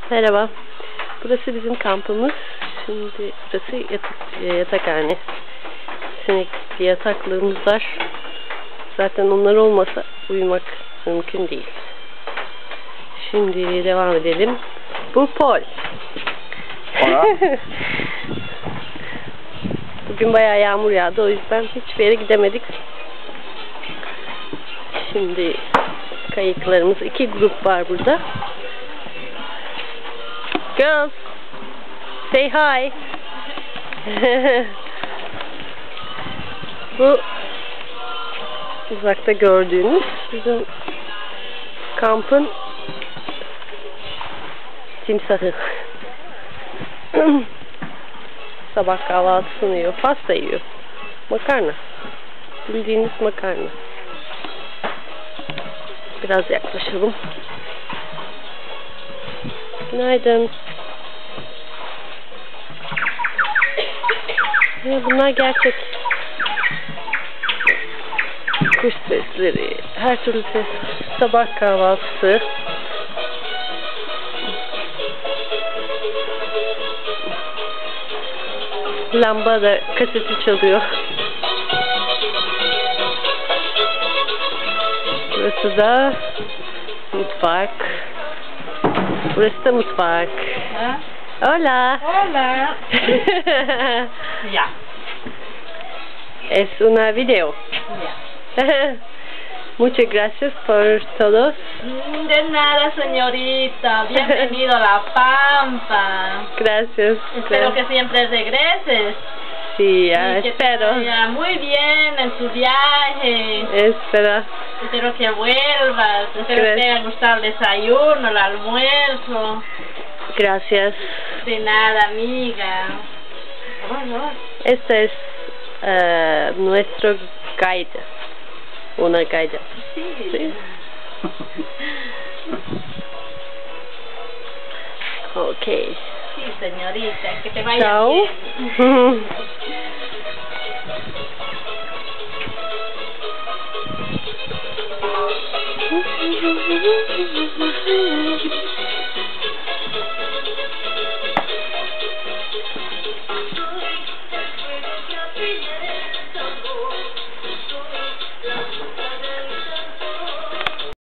Merhaba. Burası bizim kampımız. Şimdi burası yatakhane. Sinekli yataklığımız var. Zaten onlar olmasa uyumak mümkün değil. Şimdi devam edelim. Bu Paul. Bugün bayağı yağmur yağdı. O yüzden hiçbir yere gidemedik. Şimdi kayıklarımız, 2 grup var burada. Girls, say hi. Bu uzakta gördüğünüz bizim kampın timsahı. Sabah kahvaltısını yiyor, pasta yiyor. Makarna. Bildiğiniz makarna. Biraz yaklaşalım. Günaydın. Ya bunlar gerçek. Kuş sesleri, her türlü ses. Sabah kahvaltısı. Lamba da kaseti çalıyor. Burası da mutfak. Burası da mutfak. Hola. Hola. Ya. Es una video. Ya. Muchas gracias por todos. De nada, señorita. Bienvenido a La Pampa. Gracias. Espero que siempre regreses. Sí, ya, Y que espero. te vaya muy bien en tu viaje. Espero. Espero que vuelvas. Espero que te haya gustado el desayuno, el almuerzo. Gracias. De nada, amiga. Este es nuestro guide. Una guide. Sí. Ok. Sí, señorita. Que te vaya Chao. bien.